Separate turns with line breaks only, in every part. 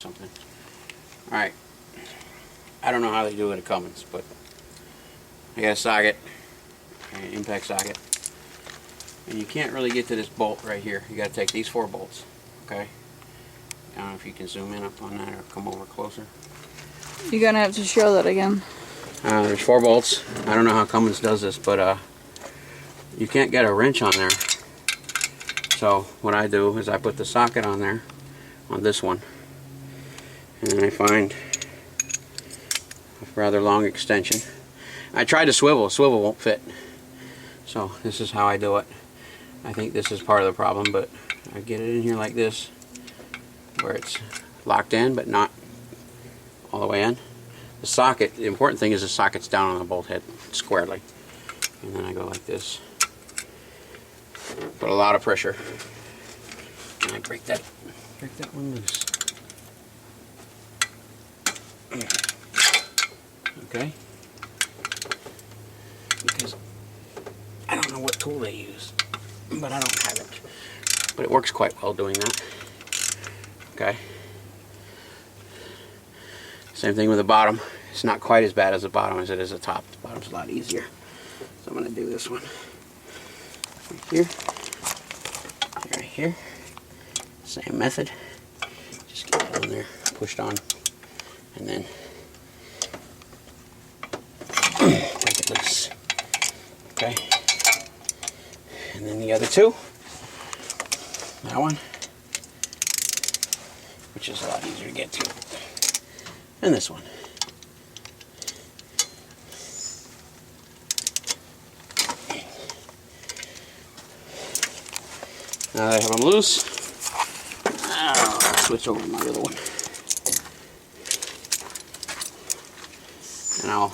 something. Alright, I don't know how they do it at Cummins, but I got a socket, an impact socket, and you can't really get to this bolt right here. You got to take these 4 bolts, okay? I don't know if you can zoom in up on that or come over closer.
You're gonna have to show that again.
There's 4 bolts. I don't know how Cummins does this, but you can't get a wrench on there. So what I do is I put the socket on there, on this one, and then I find a rather long extension. I tried to swivel won't fit. So this is how I do it. I think this is part of the problem, but I get it in here like this, where it's locked in but not all the way in. The socket, the important thing is the socket's down on the bolt head squarely. And then I go like this. Put a lot of pressure. And I break that one loose. Okay? Because I don't know what tool they use, but I don't have it. But it works quite well doing that. Okay? Same thing with the bottom. It's not quite as bad as the bottom as it is the top. The bottom's a lot easier. So I'm going to do this one. Right here. Right here. Same method. Just get it on there, pushed on, and then break it loose. Okay. And then the other 2. That one, which is a lot easier to get to. And this one. Now that I have them loose, I'll switch over to my other one. And I'll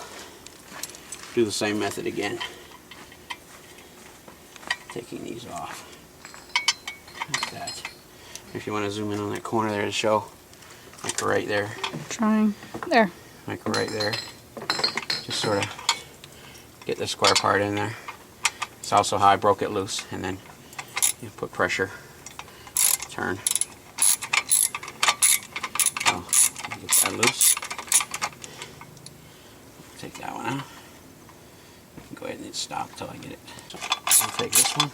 do the same method again. Taking these off. Like that. If you want to zoom in on that corner there to show, like right there.
Trying. There.
Like right there. Just sort of get the square part in there. It's also how I broke it loose, and then you put pressure, turn. Oh, get that loose. Take that one out. Go ahead and stop until I get it. So I'll take this one.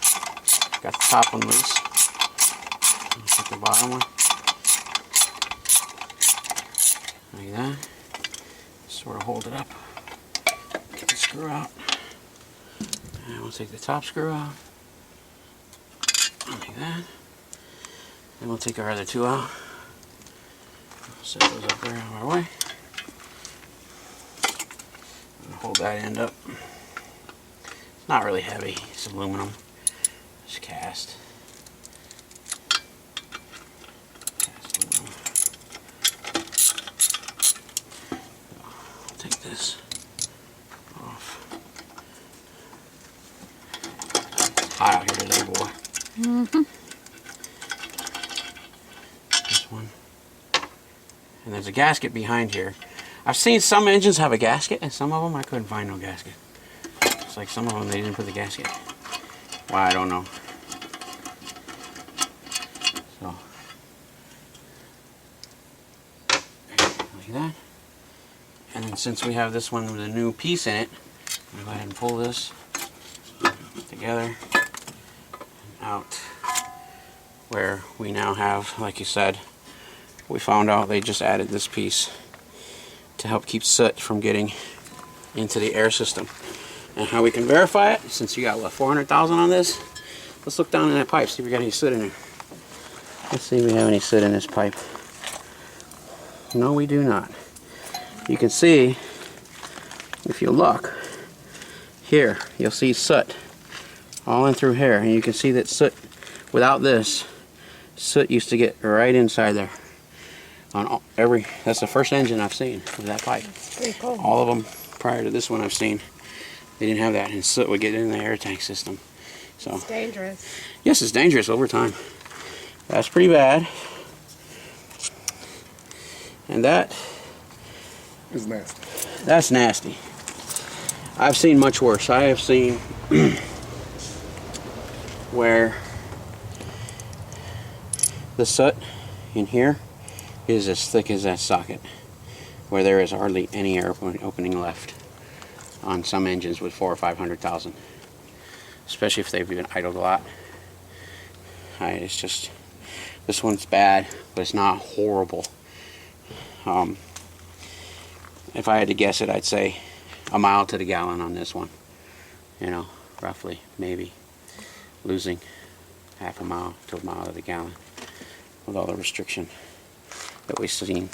Got the top one loose. I'll take the bottom one. Like that. Sort of hold it up. Get the screw out. And we'll take the top screw out. Like that. Then we'll take our other 2 out. Set those up there out of our way. And hold that end up. It's not really heavy. It's aluminum. It's cast. Cast aluminum. I'll take this off. It's hot out here today, boy.
Mm-hmm.
This one. And there's a gasket behind here. I've seen some engines have a gasket, and some of them I couldn't find no gasket. It's like some of them they didn't put the gasket. Why, I don't know. So, like that. And then since we have this one with a new piece in it, I'm going to go ahead and pull this together and out, where we now have, like you said, we found out they just added this piece to help keep soot from getting into the air system. And how we can verify it, since you got what, 400,000 on this, let's look down in that pipe, see if we got any soot in there. Let's see if we have any soot in this pipe. No, we do not. You can see, if you look here, you'll see soot all in through here, and you can see that soot, without this, soot used to get right inside there. On every, that's the first engine I've seen with that pipe.
That's pretty cool.
All of them prior to this one I've seen, they didn't have that, and soot would get in the air tank system. So
It's dangerous.
yes, it's dangerous over time. That's pretty bad. And that
It's nasty.
That's nasty. I've seen much worse. I have seen where the soot in here is as thick as that socket, where there is hardly any air opening left on some engines with 400,000 or 500,000, especially if they've been idled a lot. It's just, this one's bad, but it's not horrible. If I had to guess it, I'd say a mile to the gallon on this one. You know, roughly, maybe losing half a mile to a mile to the gallon with all the restriction that we've seen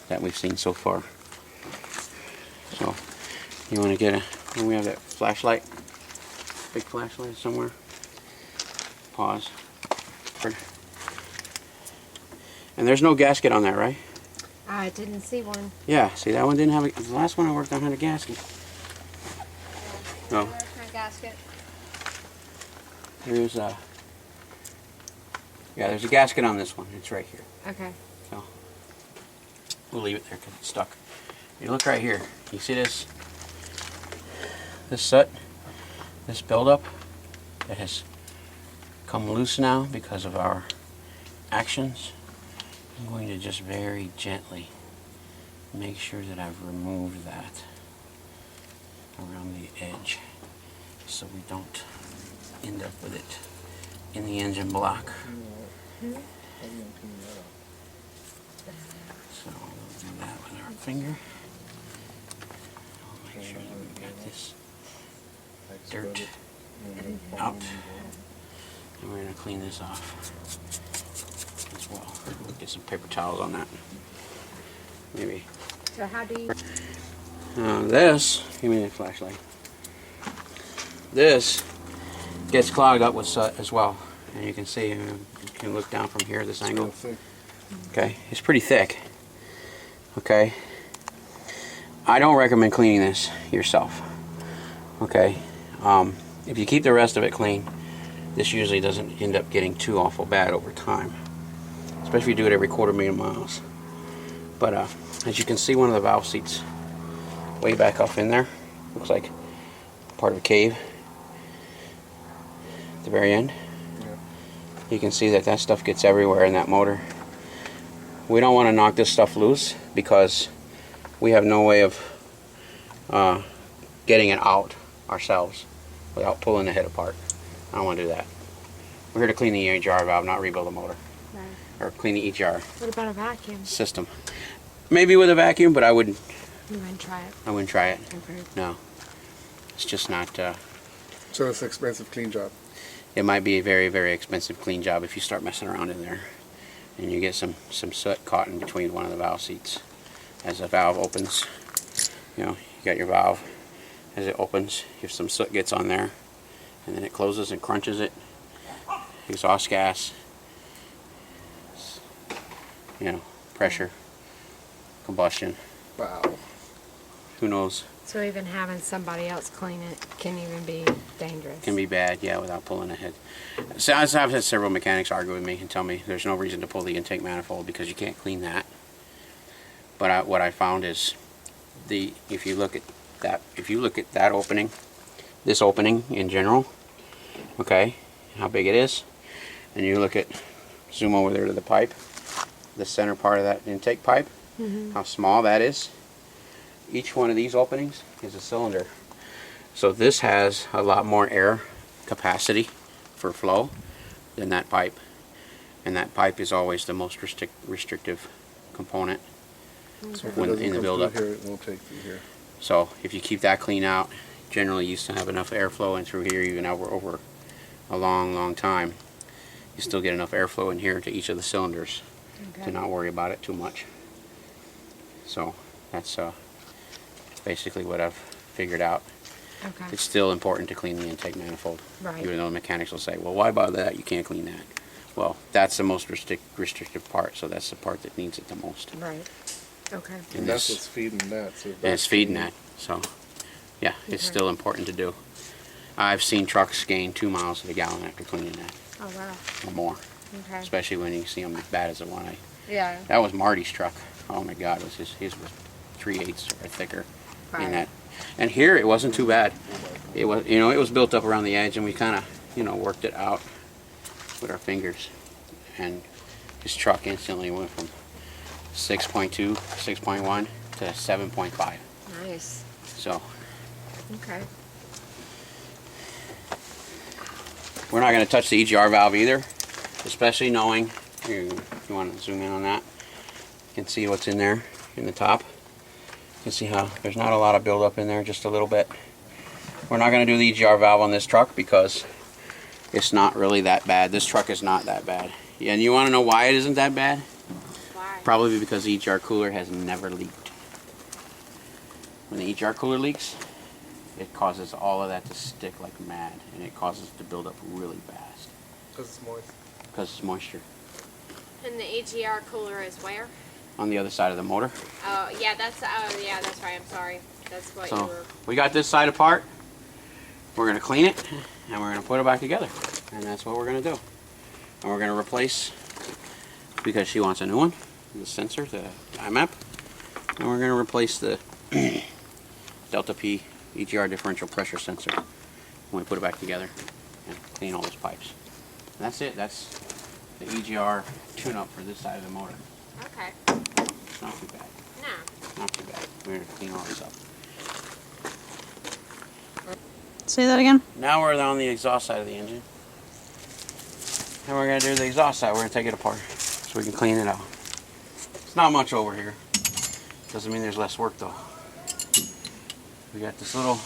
so far. So you want to get when we have that flashlight, big flashlight somewhere. Pause. And there's no gasket on that, right?
I didn't see one.
Yeah, see, that one didn't have the last one I worked on had a gasket. No.
Where's my gasket?
There's a there's a gasket on this one. It's right here.
Okay.
So we'll leave it there because it's stuck. You look right here. You see this soot, this buildup that has come loose now because of our actions. I'm going to just very gently make sure that I've removed that around the edge so we don't end up with it in the engine block. So we'll do that with our finger. I'll make sure that we've got this dirt out. And we're going to clean this off as well. Get some paper towels on that. Maybe.
So how do you...
This, give me the flashlight. This gets clogged up with soot as well. And you can see, you can look down from here, this angle. Okay, it's pretty thick. Okay. I don't recommend cleaning this yourself. Okay. If you keep the rest of it clean, this usually doesn't end up getting too awful bad over time. Especially if you do it every 250,000 miles. But as you can see, one of the valve seats way back off in there. Looks like part of a cave at the very end. You can see that that stuff gets everywhere in that motor. We don't want to knock this stuff loose because we have no way of getting it out ourselves without pulling the head apart. I don't want to do that. We're here to clean the EGR valve, not rebuild the motor.
Right.
Or clean the EGR
What about a vacuum?
system. Maybe with a vacuum, but I wouldn't.
You wouldn't try it?
I wouldn't try it.
Okay.
No. It's just not.
So it's an expensive clean job.
It might be a very, very expensive clean job if you start messing around in there and you get some soot caught in between one of the valve seats. As the valve opens, you know, you got your valve. As it opens, if some soot gets on there and then it closes and crunches it, exhaust gas, you know, pressure, combustion,
Wow.
who knows.
So even having somebody else clean it can even be dangerous?
Can be bad, yeah, without pulling the head. So I've had several mechanics argue with me and tell me there's no reason to pull the intake manifold because you can't clean that. But what I found is if you look at that opening, this opening in general, okay, how big it is, and you look at, zoom over there to the pipe, the center part of that intake pipe, how small that is. Each one of these openings is a cylinder. So this has a lot more air capacity for flow than that pipe. And that pipe is always the most restrictive component
So if
when
it doesn't
in the
come
buildup.
through here, it won't take through here.
So if you keep that clean out, generally you still have enough airflow in through here even over a long time. You still get enough airflow in here to each of the cylinders to not worry about it too much. So that's basically what I've figured out.
Okay.
It's still important to clean the intake manifold.
Right.
Even though the mechanics will say, well, why bother that? You can't clean that. Well, that's the most restrictive part, so that's the part that needs it the most.
Right. Okay.
And that's what's feeding that. So
And it's feeding that. So, yeah, it's
Okay.
still important to do. I've seen trucks gain 2 miles to the gallon after cleaning that,
Oh, wow.
or more.
Okay.
Especially when you see them as bad as the one
Yeah.
that was Marty's truck. Oh my God, his was 3/8 or thicker in
Right.
that. And here it wasn't too bad. It was, it was built up around the edge, and we kind of, worked it out with our fingers. And his truck instantly went from 6.2, 6.1 to 7.5.
Nice.
So
Okay.
we're not going to touch the EGR valve either, especially knowing, if you want to zoom in on that, you can see what's in there in the top. You can see how there's not a lot of buildup in there, just a little bit. We're not going to do the EGR valve on this truck because it's not really that bad. This truck is not that bad. Yeah, and you want to know why it isn't that bad?
Why?
Probably because the EGR cooler has never leaked. When the EGR cooler leaks, it causes all of that to stick like mad, and it causes it to build up really fast.
Because it's moist.
Because it's moisture.
And the EGR cooler is where?
On the other side of the motor.
Oh, yeah, that's right. I'm sorry. That's what you
So
were.
we got this side apart. We're going to clean it, and we're going to put it back together. And that's what we're going to do. And we're going to replace, because she wants a new one, the sensor, the IMAP. And we're going to replace the Delta P EGR differential pressure sensor when we put it back together and clean all those pipes. And that's it. That's the EGR tune-up for this side of the motor.
Okay.
It's not too bad.
No.
Not too bad. We're going to clean all this up.
Say that again.
Now we're on the exhaust side of the engine. And we're going to do the exhaust side. We're going to take it apart so we can clean it out. It's not much over here. Doesn't mean there's less work though. We got this little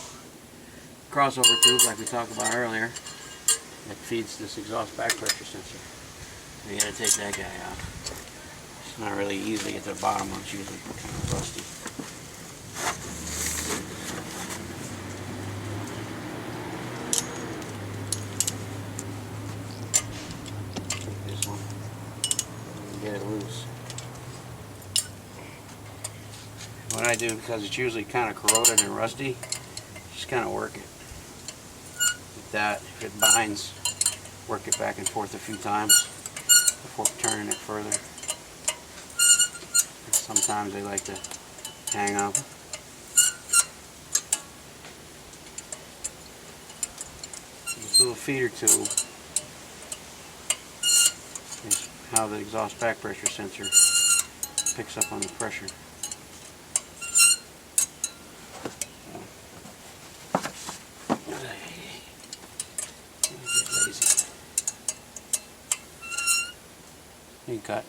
crossover tube like we talked about earlier that feeds this exhaust back pressure sensor. We got to take that guy out. It's not really easy to get to the bottom one. It's usually kind of rusty. Take this one and get it loose. What I do, because it's usually kind of corroded and rusty, just kind of work it. Like that, if it binds, work it back and forth a few times before turning it further. And sometimes they like to hang up. This little feeder tube is how the exhaust back pressure sensor picks up on the pressure. Get cut.